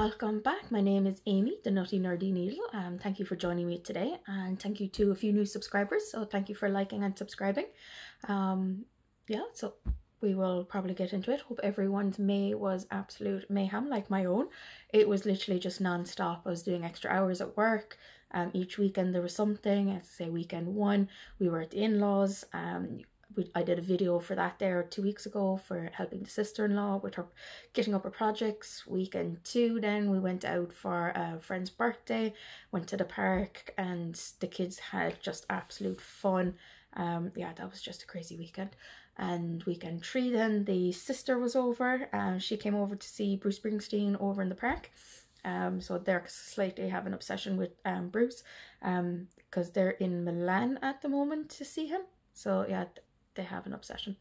welcome back. My name is Amy, the Nutty Nerdy Needle. Thank you for joining me today, and thank you to a few new subscribers. So thank you for liking and subscribing. Yeah, so we will probably get into it. Hope everyone's May was absolute mayhem like my own. It was literally just non-stop. I was doing extra hours at work. Each weekend there was something. I'd say weekend 1, we were at the in-laws. I did a video for that there 2 weeks ago for helping the sister-in-law with her getting up her projects. Weekend 2 then we went out for a friend's birthday, went to the park, and the kids had just absolute fun. Yeah, that was just a crazy weekend. And weekend 3 then the sister was over. She came over to see Bruce Springsteen over in the park. So they're slightly have an obsession with Bruce because they're in Milan at the moment to see him. So yeah, they have an obsession.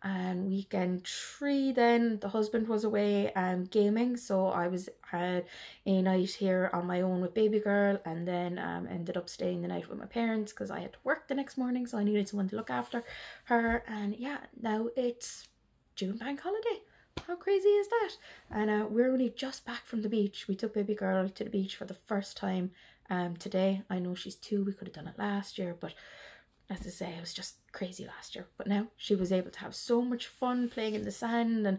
And weekend 3 then the husband was away gaming, so I had a night here on my own with baby girl, and then ended up staying the night with my parents because I had to work the next morning, so I needed someone to look after her. And yeah, now it's June bank holiday. How crazy is that? And we're only just back from the beach. We took baby girl to the beach for the first time today. I know she's 2, we could have done it last year, but as I say, it was just crazy last year. But now she was able to have so much fun playing in the sand, and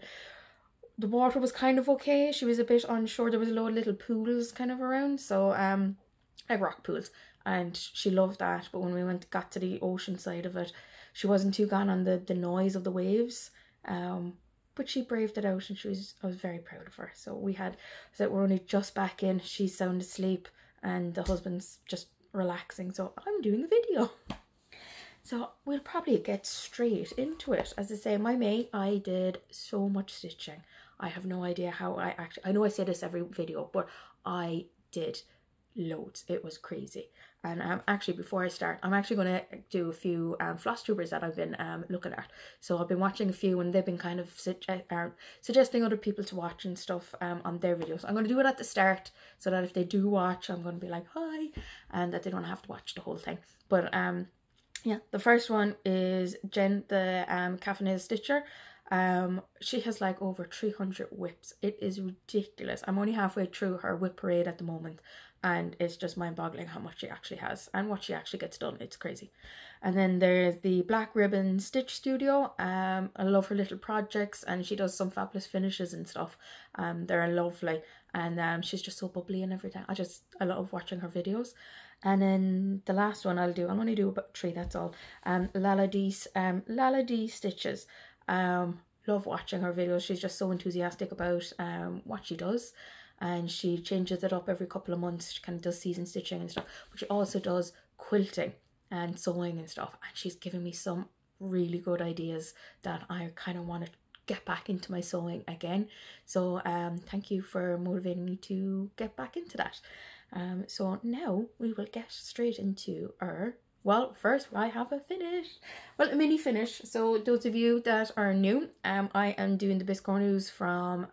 the water was kind of okay. She was a bit unsure. There was a lot of little pools kind of around, so like rock pools, and she loved that. But when we got to the ocean side of it, she wasn't too gone on the noise of the waves. But she braved it out, and I was very proud of her. So we're only just back in. She's sound asleep, and the husband's just relaxing. So I'm doing a video. So we'll probably get straight into it. As I say, my May, I did so much stitching. I have no idea how I know I say this every video, but I did loads. It was crazy. And actually, before I start, I'm actually going to do a few flosstubers that I've been looking at. So I've been watching a few, and they've been kind of suggesting other people to watch and stuff on their videos. I'm going to do it at the start so that if they do watch, I'm going to be like, hi, and that they don't have to watch the whole thing. But yeah, the first one is Jen, the caffeinated stitcher. She has like over 300 whips. It is ridiculous. I'm only halfway through her whip parade at the moment, and it's just mind-boggling how much she actually has and what she actually gets done. It's crazy. And then there's the Black Ribbon Stitch Studio. I love her little projects, and she does some fabulous finishes and stuff. They're lovely, and she's just so bubbly and everything. I love watching her videos. And then the last one I'm only do about 3, that's all. Lala D Stitches. Love watching her videos. She's just so enthusiastic about what she does, and she changes it up every couple of months. She kind of does season stitching and stuff, but she also does quilting and sewing and stuff, and she's given me some really good ideas that I kind of want to get back into my sewing again. So thank you for motivating me to get back into that. So now we will get straight into our, well, first I have a finish, well, a mini finish. So those of you that are new, I am doing the Biscornus from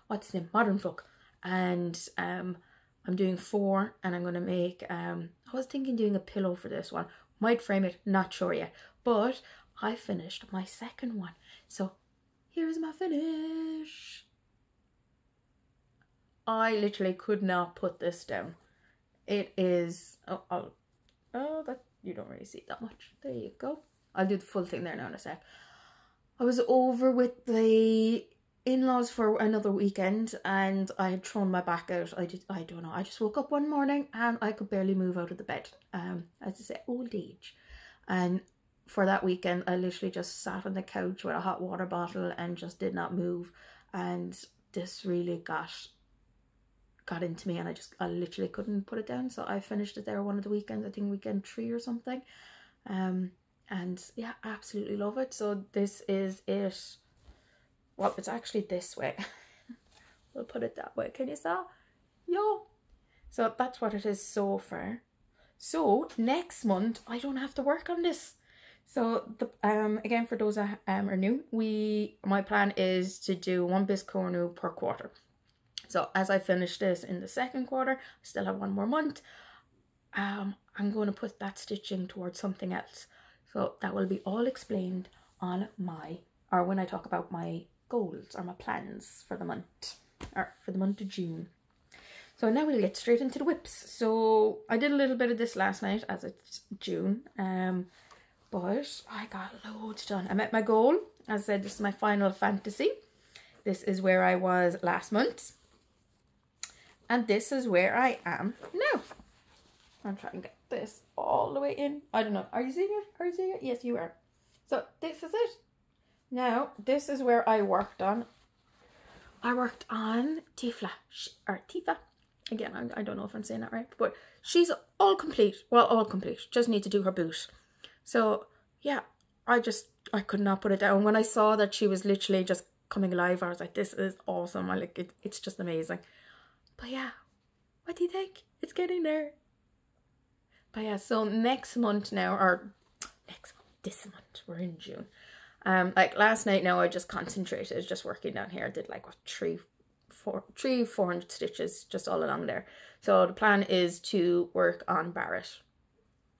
what's the name, Modern Folk, and I'm doing 4, and I'm going to make I was thinking doing a pillow for this one, might frame it, not sure yet, but I finished my second one. So here's my finish. I literally could not put this down. It is, oh, that you don't really see that much. There you go. I'll do the full thing there now in a sec. I was over with the in-laws for another weekend, and I had thrown my back out. I don't know. I just woke up one morning and I could barely move out of the bed. As I say, old age. And for that weekend, I literally just sat on the couch with a hot water bottle and just did not move. And this really got into me, and I literally couldn't put it down. So I finished it there one of the weekends, I think weekend 3 or something. And yeah, absolutely love it. So this is it. Well, it's actually this way. We'll put it that way. Can you see? Yeah. So that's what it is so far. So next month I don't have to work on this. So the again, for those that are new, my plan is to do 1 Biscornu per quarter. So as I finish this in the 2nd quarter, I still have 1 more month. I'm going to put that stitching towards something else. So that will be all explained on when I talk about my goals or my plans for the month. or for the month of June. So now we'll get straight into the whips. So I did a little bit of this last night as it's June, but I got loads done. I met my goal. As I said, this is my final fantasy. This is where I was last month. And this is where I am now. I'm trying to get this all the way in. I don't know. Are you seeing it? Are you seeing it? Yes, you are. So this is it. Now, this is where I worked on. I worked on Tifa. Again, I don't know if I'm saying that right. But she's all complete. Well, all complete. Just need to do her boot. So, yeah. I could not put it down. When I saw that she was literally just coming alive, I was like, this is awesome. I like it. It's just amazing. But yeah, what do you think? It's getting there. But yeah, so next month now, or this month, we're in June. Like last night now, I just concentrated, just working down here. I did like what, 400 stitches just all along there. So the plan is to work on Barrett.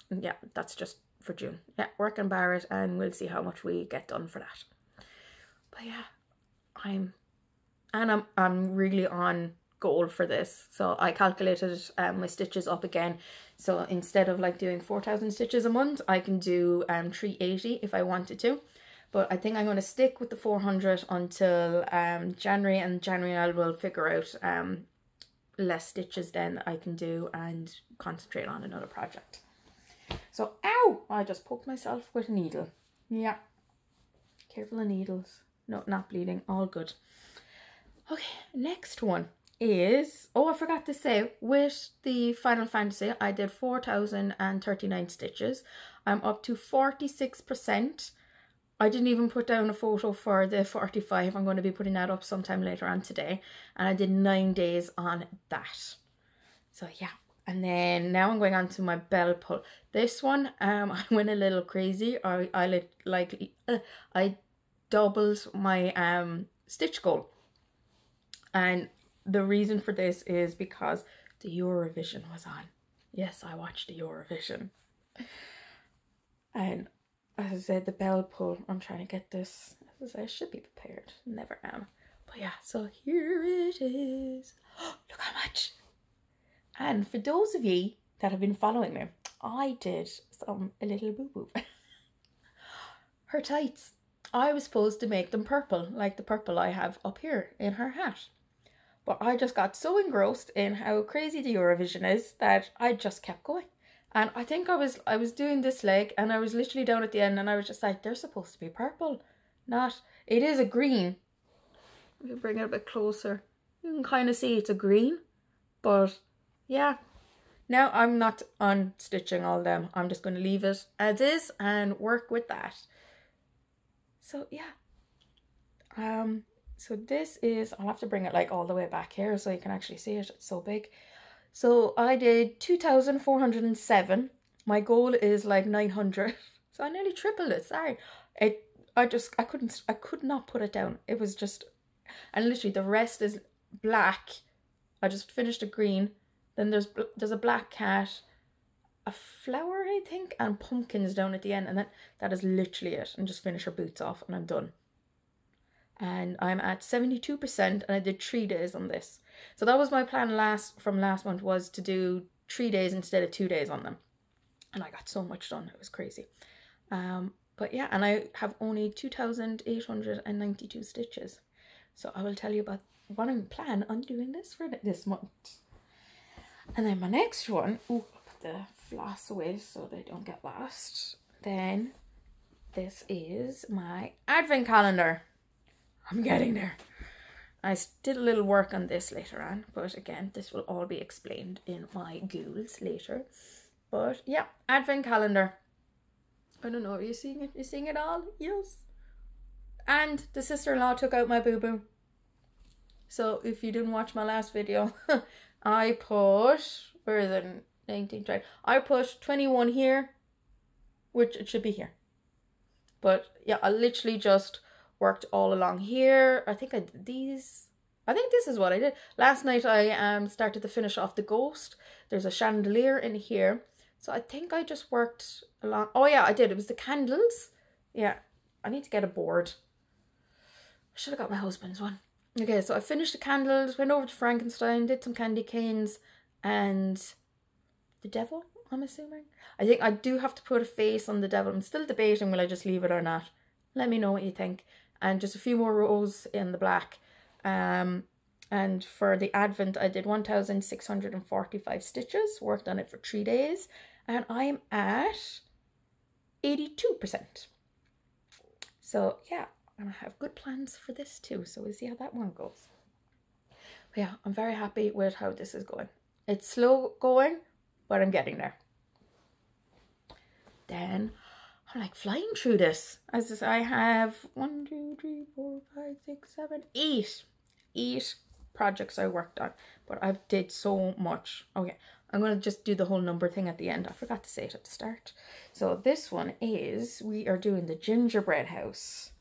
And yeah, that's just for June. Yeah, work on Barrett, and we'll see how much we get done for that. But yeah, I'm really on goal for this. So I calculated my stitches up again. So instead of like doing 4,000 stitches a month, I can do 380 if I wanted to. But I think I'm going to stick with the 400 until January, and January I will figure out less stitches then I can do and concentrate on another project. So, ow! I just poked myself with a needle. Yeah. Careful of needles. No, not bleeding. All good. Okay, next one is, oh, I forgot to say, with the Final Fantasy, I did 4,039 stitches. I'm up to 46%. I didn't even put down a photo for the 45. I'm going to be putting that up sometime later on today. And I did 9 days on that. So, yeah. And then now I'm going on to my bell pull. This one, I went a little crazy. I doubled my stitch goal. And the reason for this is because the Eurovision was on. Yes, I watched the Eurovision. And as I said, the bell pull, I'm trying to get this. As I say, I should be prepared. Never am. But yeah, so here it is. Look how much. And for those of you that have been following me, I did a little boo-boo. Her tights. I was supposed to make them purple, like the purple I have up here in her hat. But I just got so engrossed in how crazy the Eurovision is that I just kept going. And I think I was doing this leg, and I was literally down at the end, and I was just like, they're supposed to be purple. It is a green. Let me bring it a bit closer. You can kind of see it's a green. But yeah, now I'm not unstitching all them. I'm just going to leave it as is and work with that. So yeah. So this is, I'll have to bring it like all the way back here so you can actually see it. It's so big. So I did 2,407. My goal is like 900. So I nearly tripled it. Sorry. I could not put it down. It was just, and literally the rest is black. I just finished a green. Then there's a black cat, a flower, I think, and pumpkins down at the end. And that is literally it. And just finish her boots off and I'm done. And I'm at 72%, and I did 3 days on this. So that was my plan from last month, was to do 3 days instead of 2 days on them. And I got so much done. It was crazy. But yeah, and I have only 2,892 stitches. So I will tell you about what I'm planning on doing this month. And then my next one, I'll put the floss away so they don't get lost. Then this is my advent calendar. I'm getting there. I did a little work on this later on, but again, this will all be explained in my ghouls later. But yeah, advent calendar. I don't know, are you seeing it? You seeing it all? Yes. And the sister-in-law took out my boo-boo. So if you didn't watch my last video, I put, where is it? 19, 20. I put 21 here, which it should be here. But yeah, I literally just worked all along here. I think I did these. I think this is what I did. Last night I started to finish off the ghost. There's a chandelier in here. So I think I just worked along. Oh yeah, I did. It was the candles. Yeah, I need to get a board. I should have got my husband's one. Okay, so I finished the candles, went over to Frankenstein, did some candy canes, and the devil, I'm assuming. I think I do have to put a face on the devil. I'm still debating, will I just leave it or not? Let me know what you think. And just a few more rows in the black. And for the Advent, I did 1,645 stitches, worked on it for 3 days, and I'm at 82%. So yeah, and I have good plans for this too, so we'll see how that one goes. But yeah, I'm very happy with how this is going. It's slow going, but I'm getting there. Then I'm like flying through this. As I have 1, 2, 3, 4, 5, 6, 7, 8 projects I worked on, but I've did so much. Okay, I'm gonna just do the whole number thing at the end. I forgot to say it at the start. So this one is, we are doing the gingerbread house,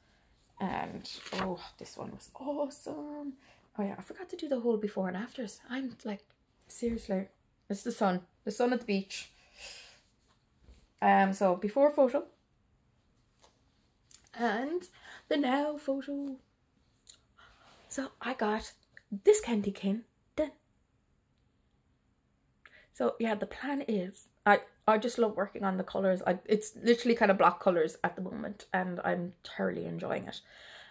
and oh, this one was awesome. Oh yeah, I forgot to do the whole before and afters. I'm like, seriously, it's the sun at the beach. So before photo and the now photo. So I got this candy cane done. So yeah, the plan is, I just love working on the colours. It's literally kind of block colours at the moment, and I'm thoroughly enjoying it.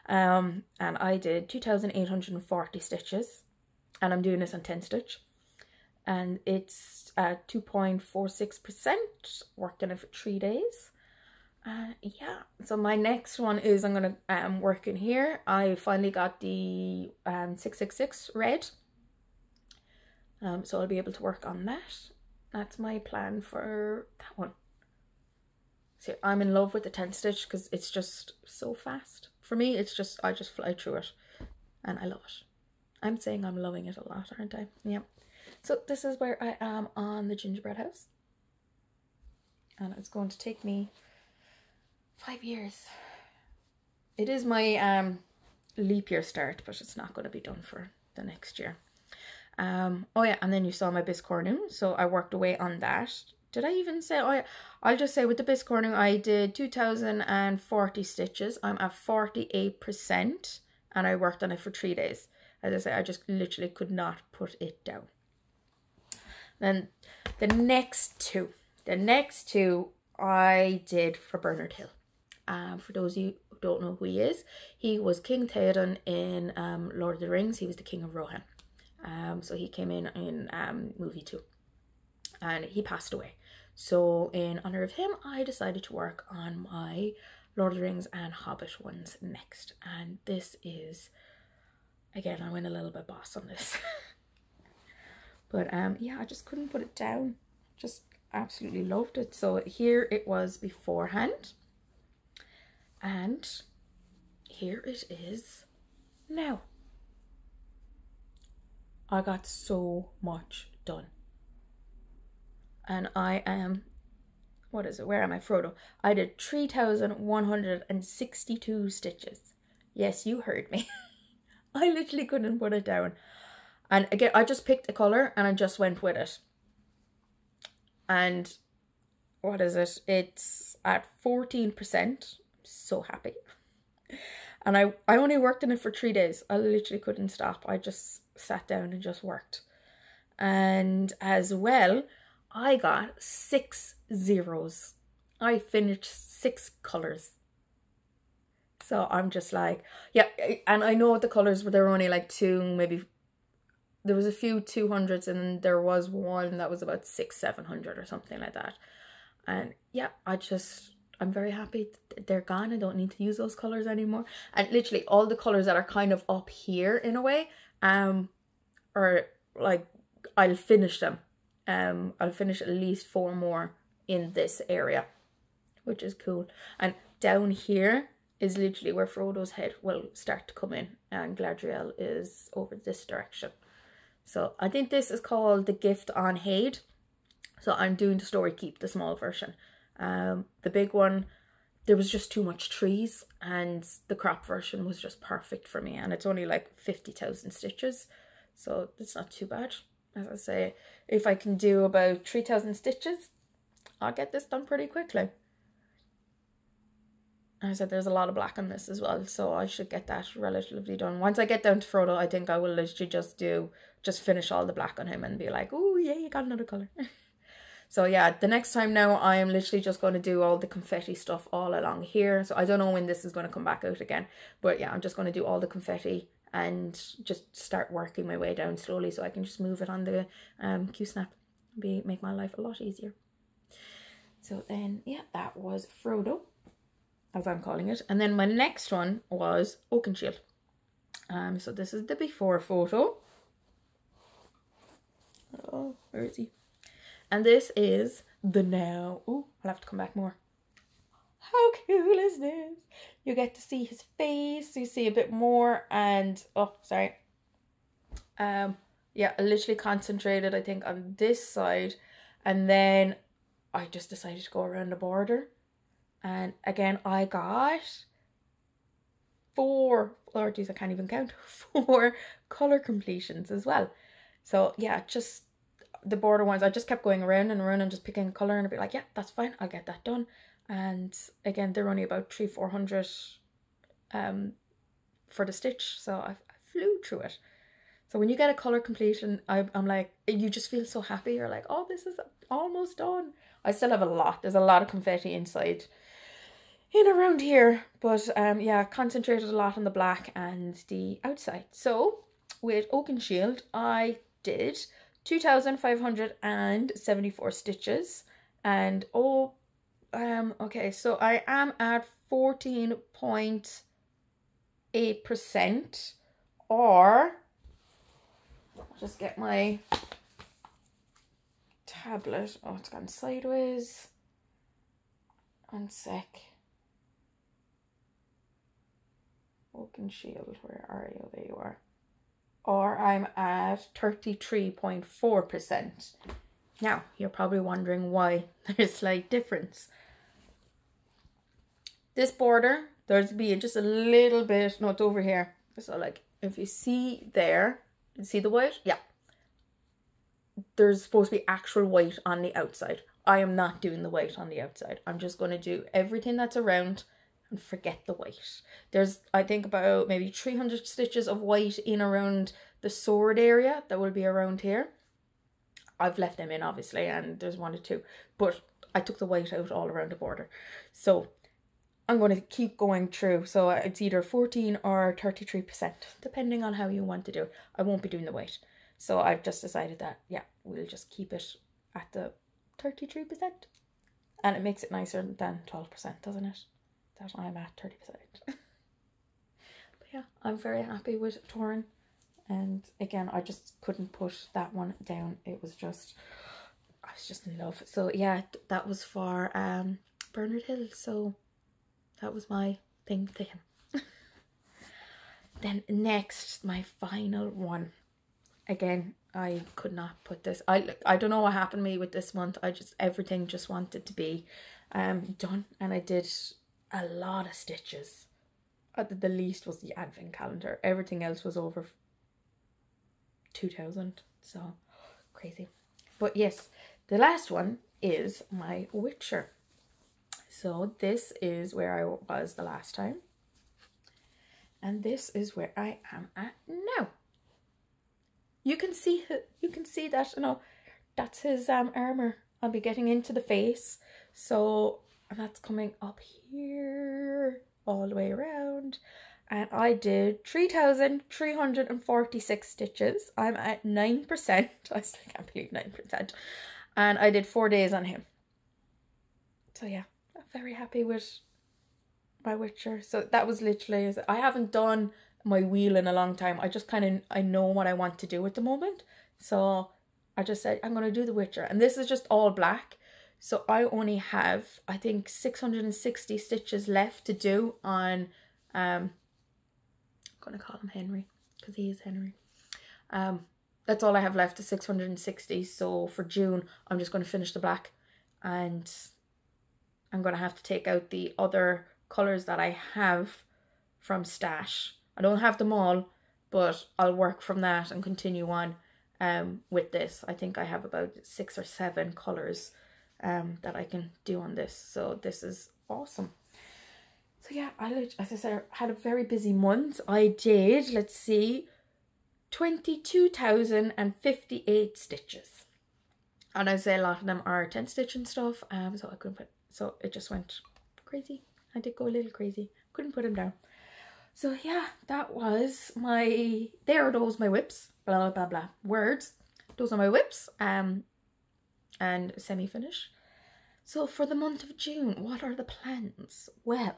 And I did 2,840 stitches, and I'm doing this on 10 stitch, and it's 2.46%, worked on it for 3 days. Yeah, so my next one is, I'm gonna work in here. I finally got the 666 red, so I'll be able to work on that. That's my plan for that one. See, I'm in love with the 10 stitch because it's just so fast. For me, it's just, I just fly through it and I love it. I'm saying I'm loving it a lot, aren't I? Yeah. So this is where I am on the gingerbread house, and it's going to take me 5 years. It is my leap year start, but it's not going to be done for the next year. Oh yeah, and then you saw my Biscornu, so I worked away on that. Did I even say, oh yeah, I'll just say with the Biscornu I did 2,040 stitches. I'm at 48%, and I worked on it for 3 days. As I say, I just literally could not put it down. Then the next two I did for Bernard Hill. For those of you who don't know who he was King Theoden in Lord of the Rings. He was the King of Rohan. So he came in movie 2, and he passed away. So in honor of him, I decided to work on my Lord of the Rings and Hobbit ones next. And this is, again, I went a little bit boss on this. But yeah, I just couldn't put it down. Just absolutely loved it. So here it was beforehand, and here it is now. I got so much done, and I am, what is it, where am I, Frodo? I did 3,162 stitches. Yes, you heard me. I literally couldn't put it down. And again, I just picked a colour and I just went with it. And what is it? It's at 14%. So happy. And I only worked on it for 3 days. I literally couldn't stop. I just sat down and just worked. And as well, I got 6 zeros. I finished 6 colours. So I'm just like, yeah, and I know the colours were, there were only like 2, maybe, there was a few 200s, and there was one that was about 600-700 or something like that. And yeah, I'm very happy they're gone. I don't need to use those colours anymore. And literally all the colours that are kind of up here in a way, or like, I'll finish them. I'll finish at least 4 more in this area, which is cool. And down here is literally where Frodo's head will start to come in, and Galadriel is over this direction. So I think this is called The Gift on Hade. So I'm doing the Story Keep, the small version. The big one, there was just too much trees, and the crop version was just perfect for me. And it's only like 50,000 stitches. So it's not too bad. As I say, if I can do about 3,000 stitches, I'll get this done pretty quickly. I said there's a lot of black on this as well, so I should get that relatively done. Once I get down to Frodo, I think I will literally just finish all the black on him and be like, oh yeah, you got another colour. So yeah, the next time now I am literally just going to do all the confetti stuff all along here. So I don't know when this is going to come back out again, but yeah, I'm just going to do all the confetti and just start working my way down slowly so I can just move it on the Q-snap. Make my life a lot easier. So then yeah, that was Frodo, as I'm calling it. And then my next one was Oakenshield. So this is the before photo. Oh, where is he? And this is the now. Oh, I'll have to come back more. How cool is this? You get to see his face, you see a bit more, and oh, sorry. Yeah, I literally concentrated, I think, on this side, and then I just decided to go around the border. And again, I got 4, or geez, I can't even count, 4 color completions as well. So yeah, just the border ones, I just kept going around and around and just picking a color, and I'd be like, yeah, that's fine, I'll get that done. And again, they're only about 300-400 for the stitch, so I flew through it. So when you get a color completion, I'm like, you just feel so happy. You're like, oh, this is almost done. I still have a lot. There's a lot of confetti inside in around here, but yeah, concentrated a lot on the black and the outside. So with Oakenshield, I did 2,574 stitches, and okay, so I am at 14.8%, or I'll just get my tablet. Oh, it's gone sideways. 1 sec. Oakenshield, where are you? There you are. Or I'm at 33.4%. Now, you're probably wondering why there's a slight difference. This border, there's be just a little bit, no, it's over here. So like, if you see there, you see the white? Yeah. There's supposed to be actual white on the outside. I am not doing the white on the outside. I'm just going to do everything that's around and forget the white. There's, I think, about maybe 300 stitches of white in around the sword area that will be around here. I've left them in, obviously, and there's 1 or 2, but I took the white out all around the border. So I'm going to keep going through. So it's either 14 or 33%, depending on how you want to do it. I won't be doing the white. So I've just decided that, yeah, we'll just keep it at the 33%. And it makes it nicer than 12%, doesn't it? That I'm at 30%. But yeah, I'm very happy with Thorin. And again, I just couldn't put that one down. It was just, I was just in love. So yeah, that was for Bernard Hill. So that was my thing to him. Then next, my final one. Again, I could not put this. I don't know what happened to me with this month. Everything just wanted to be done, and I did a lot of stitches. The least was the advent calendar. Everything else was over 2,000. So crazy. But yes, the last one is my Witcher. So this is where I was the last time, and this is where I am at now. You can see that, you know, that's his armor. I'll be getting into the face. So, and that's coming up here all the way around. And I did 3,346 stitches. I'm at 9%. I still can't believe 9%. And I did 4 days on him. So yeah, I'm very happy with my Witcher. So that was literally, I haven't done my wheel in a long time. I just I know what I want to do at the moment. So I just said, I'm going to do the Witcher. And this is just all black. So I only have, I think, 660 stitches left to do on, I'm going to call him Henry, because he is Henry. That's all I have left, is 660. So for June, I'm just going to finish the black. And I'm going to have to take out the other colours that I have from Stash. I don't have them all, but I'll work from that and continue on with this. I think I have about 6 or 7 colours that I can do on this. So this is awesome. So yeah, as I said, I had a very busy month. I did, let's see, 22,058 stitches. And I say a lot of them are 10 stitch and stuff. So I couldn't put, so it just went crazy. I did go a little crazy. Couldn't put them down. So yeah, that was my, there are those my whips, blah, blah, blah, words. Those are my whips, and semi-finish. So for the month of June, what are the plans? Well,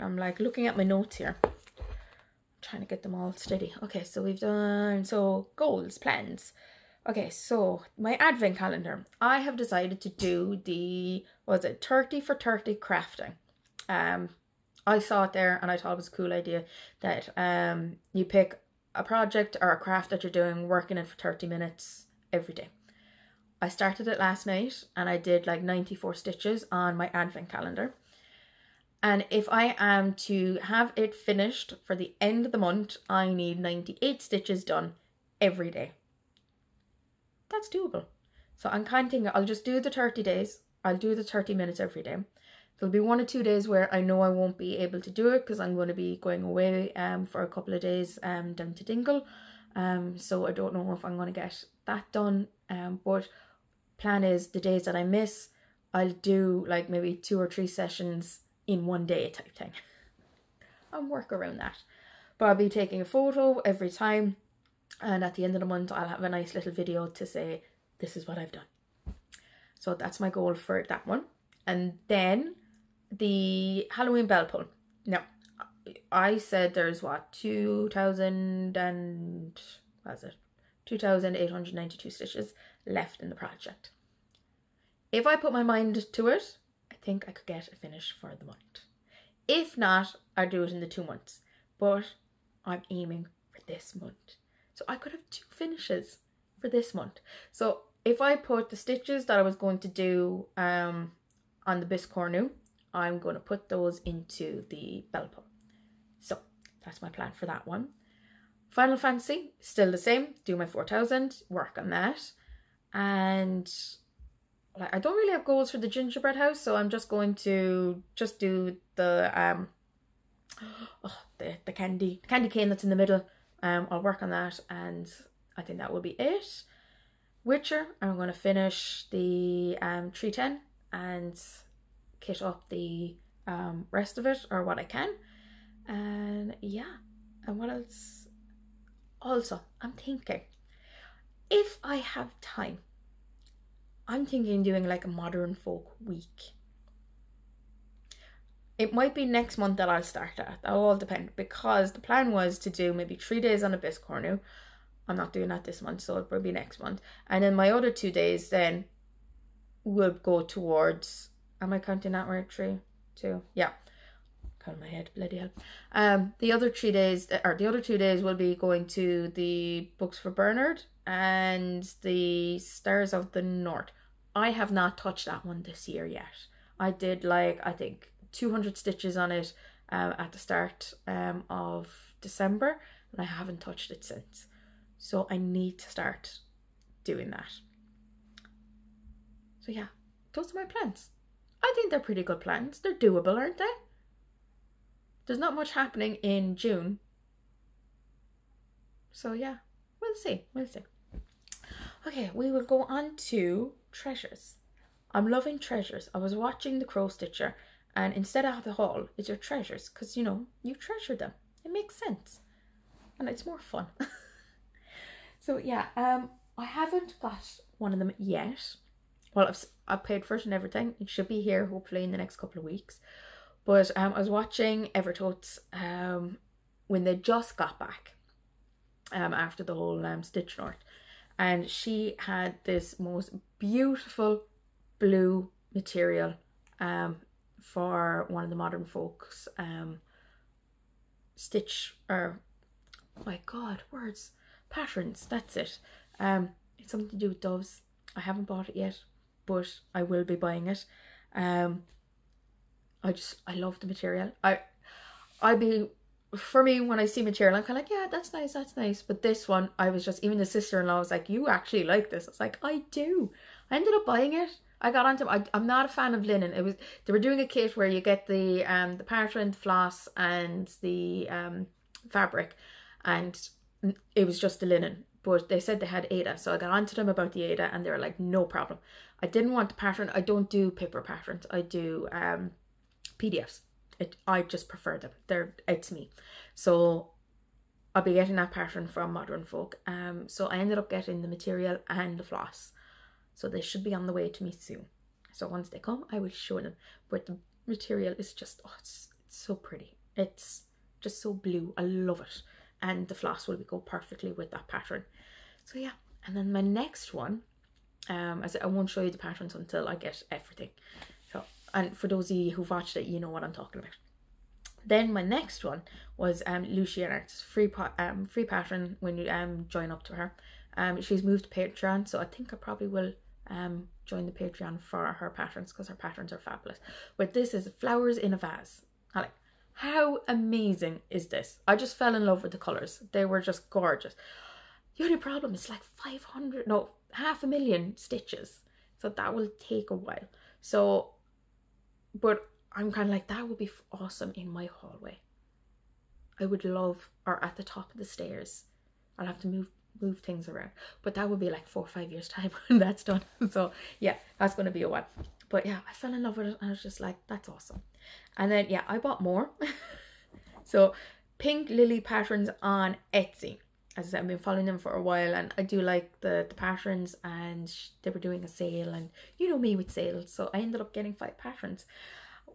I'm like looking at my notes here, trying to get them all steady. Okay, so we've done, so goals, plans. Okay, so my advent calendar. I have decided to do the, what was it, 30 for 30 crafting. I saw it there and I thought it was a cool idea that you pick a project or a craft that you're doing, working in for 30 minutes every day. I started it last night and I did like 94 stitches on my advent calendar. And if I am to have it finished for the end of the month, I need 98 stitches done every day. That's doable. So I'm kind of thinking I'll just do the 30 days. I'll do the 30 minutes every day. There'll be 1 or 2 days where I know I won't be able to do it because I'm going to be going away for a couple of days down to Dingle. So I don't know if I'm going to get that done. But plan is the days that I miss, I'll do like maybe 2 or 3 sessions in one day type thing. I'll work around that. But I'll be taking a photo every time. And at the end of the month, I'll have a nice little video to say, this is what I've done. So that's my goal for that one. And then the Halloween bell pull. Now, I said there's what, 2,892 stitches left in the project. If I put my mind to it, I think I could get a finish for the month. If not, I'll do it in the 2 months. But I'm aiming for this month. So I could have 2 finishes for this month. So if I put the stitches that I was going to do on the Biscornu, I'm going to put those into the bell pull. So that's my plan for that one. Final Fantasy, still the same. Do my 4,000, work on that. And I don't really have goals for the gingerbread house, so I'm just going to just do the candy cane that's in the middle. I'll work on that, and I think that will be it. Witcher, I'm going to finish the 310 and kit up the rest of it, or what I can. And yeah, and what else? Also, I'm thinking, if I have time, I'm thinking doing like a modern folk week. It might be next month that I'll start that. That'll all depend, because the plan was to do maybe 3 days on a Biscornu. I'm not doing that this month, so it'll probably be next month. And then my other 2 days then will go towards, am I counting that right? 3, 2, yeah. Count my head, bloody hell. The other 3 days, or the other 2 days will be going to the Books for Bernard and the Stars of the North. I have not touched that one this year yet. I did like, I think, 200 stitches on it at the start of December, and I haven't touched it since. So I need to start doing that. So yeah, those are my plans. I think they're pretty good plans. They're doable, aren't they? There's not much happening in June. So yeah, we'll see. We'll see. Okay, we will go on to treasures. I'm loving treasures. I was watching The Crow Stitcher, and instead of the haul, it's your treasures, because you know, you treasure them. It makes sense. And it's more fun. So yeah, I haven't got one of them yet. Well, I've paid for it and everything. It should be here hopefully in the next couple of weeks. But I was watching Evertotes when they just got back after the whole Stitch North. And she had this most beautiful blue material for one of the Modern Folks stitch, or oh my god, words, patterns, that's it. It's something to do with doves. I haven't bought it yet, but I will be buying it. I love the material. For me, when I see material, I'm kind of like, yeah, that's nice. But this one, I was just, even the sister-in-law was like, you actually like this? I was like, I do. I ended up buying it. I got onto them. I'm not a fan of linen. They were doing a kit where you get the pattern, the floss, and the fabric, and it was just the linen. But they said they had Ada, so I got onto them about the Ada, and they were like, no problem. I didn't want the pattern. I don't do paper patterns. I do PDFs. I just prefer them. It's me. So I'll be getting that pattern from Modern Folk. So I ended up getting the material and the floss. So they should be on the way to me soon. So once they come, I will show them. But the material is just, oh, it's so pretty. It's just so blue. I love it. And the floss will go perfectly with that pattern. So yeah. And then my next one, I won't show you the patterns until I get everything. So, and for those of you who've watched it, you know what I'm talking about. Then my next one was Lucian Arts, free pattern when you join up to her. She's moved to Patreon, so I think I probably will join the Patreon for her patterns, because her patterns are fabulous. But this is flowers in a vase. How amazing is this? I just fell in love with the colours. They were just gorgeous. The only problem is like 500,000 stitches. So that will take a while. So, but I'm kind of like, that would be awesome in my hallway. I would love, or at the top of the stairs. I'll have to move things around. But that would be like 4 or 5 years time when that's done. So yeah, that's going to be a while. But yeah, I fell in love with it and I was just like, that's awesome. And then yeah, I bought more. So Pink Lily patterns on Etsy. As I said, I've been following them for a while and I do like the patterns, and they were doing a sale, and you know me with sales. So I ended up getting 5 patterns.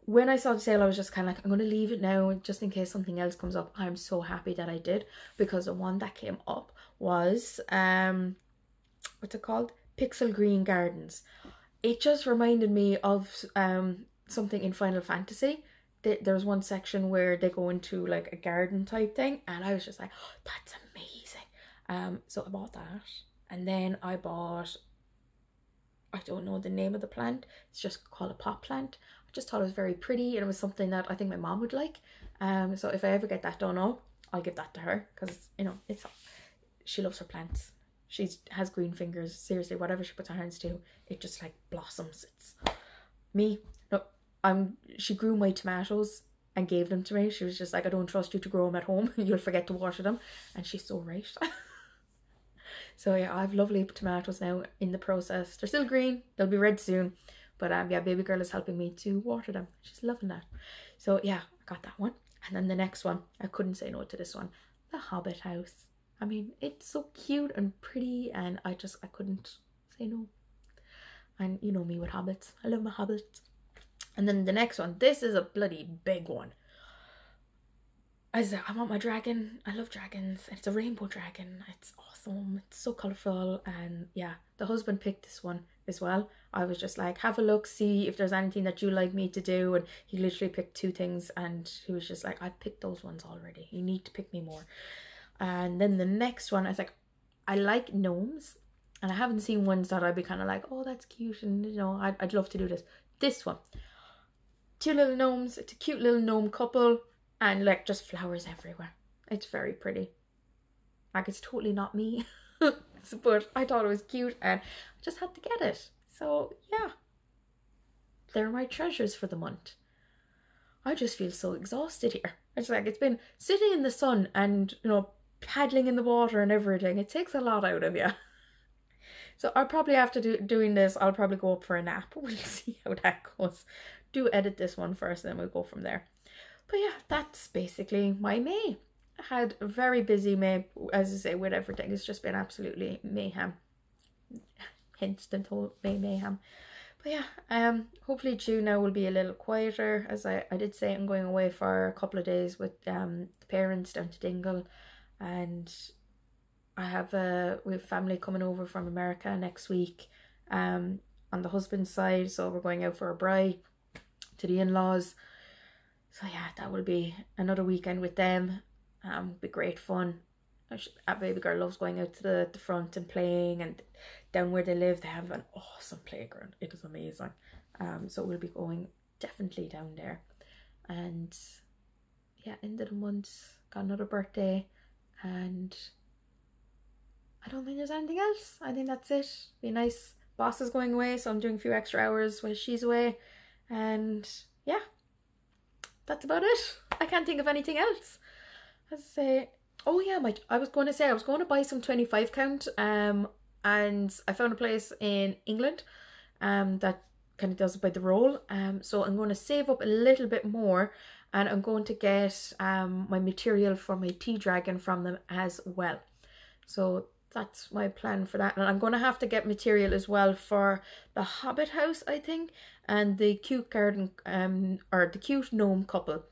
When I saw the sale, I was just kind of like, I'm going to leave it now just in case something else comes up. I'm so happy that I did, because the one that came up was, what's it called? Pixel Green Gardens. It just reminded me of something in Final Fantasy. There's one section where they go into like a garden type thing, and I was just like, oh, that's amazing. So I bought that, and then I bought, I don't know the name of the plant. It's just called a pot plant. I just thought it was very pretty, and it was something that I think my mom would like. So if I ever get that done up, I'll give that to her, because you know, she loves her plants. She has green fingers. Seriously, whatever she puts her hands to, it just like blossoms. It's me. No, she grew my tomatoes and gave them to me. She was just like, I don't trust you to grow them at home. You'll forget to water them. And she's so right. So yeah, I have lovely tomatoes now in the process. They're still green. They'll be red soon. But yeah, baby girl is helping me to water them. She's loving that. So yeah, I got that one. And then the next one, I couldn't say no to this one. The Hobbit house. I mean, it's so cute and pretty, and I couldn't say no. And you know me with hobbits. I love my hobbits. And then the next one, this is a bloody big one. I want my dragon. I love dragons. It's a rainbow dragon. It's awesome. It's so colourful. And yeah, the husband picked this one as well. I was just like, have a look, see if there's anything that you like me to do. And he literally picked 2 things, and he was just like, I've picked those ones already. You need to pick me more. And then the next one, I was like, I like gnomes, and I haven't seen ones that I'd be kind of like, oh, that's cute, and you know, I'd love to do this. This one, 2 little gnomes. It's a cute little gnome couple, and like just flowers everywhere. It's very pretty. Like, it's totally not me, but I thought it was cute, and I just had to get it. So yeah, they're my treasures for the month. I just feel so exhausted here. It's like, it's been sitting in the sun and, you know, paddling in the water and everything. It takes a lot out of you. So I'll probably, after doing this, I'll probably go up for a nap. We'll see how that goes. Do edit this one first, and then we'll go from there. But yeah, that's basically my May. I had a very busy May, as I say, with everything. It's just been absolutely mayhem. Hence the whole May mayhem. But yeah, hopefully June now will be a little quieter. As I did say, I'm going away for a couple of days with the parents down to Dingle, and we have family coming over from America next week on the husband's side, so we're going out for a braai to the in-laws. So yeah, that will be another weekend with them. Be great fun. That baby girl loves going out to the front and playing, and down where they live they have an awesome playground. It is amazing. So we'll be going definitely down there. And yeah, end of the month, got another birthday, and I don't think there's anything else. I think that's it. Be a nice boss is going away, so I'm doing a few extra hours while she's away. And yeah, that's about it. I can't think of anything else. I'd say, oh yeah, I was going to buy some 25 count, and I found a place in England that kind of does it by the roll. So I'm going to save up a little bit more, and I'm going to get my material for my tea dragon from them as well. So that's my plan for that. And I'm going to have to get material as well for the Hobbit house, I think, and the cute garden, or the cute gnome couple,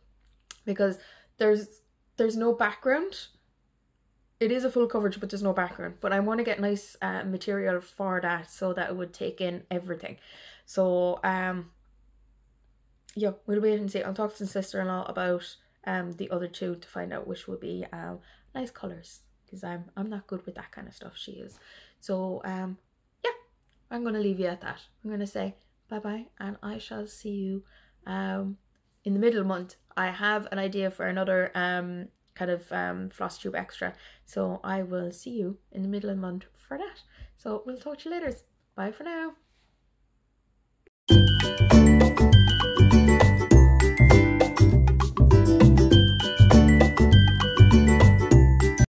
because there's no background. It is a full coverage, but there's no background. But I want to get nice material for that, so that it would take in everything. So yeah, we'll wait and see. I'll talk to the sister-in-law about the other two to find out which would be nice colours, because I'm not good with that kind of stuff. She is. So yeah, I'm going to leave you at that. I'm going to say bye-bye, and I shall see you in the middle of the month. I have an idea for another kind of floss tube extra, so I will see you in the middle of the month for that. So we'll talk to you later. Bye for now.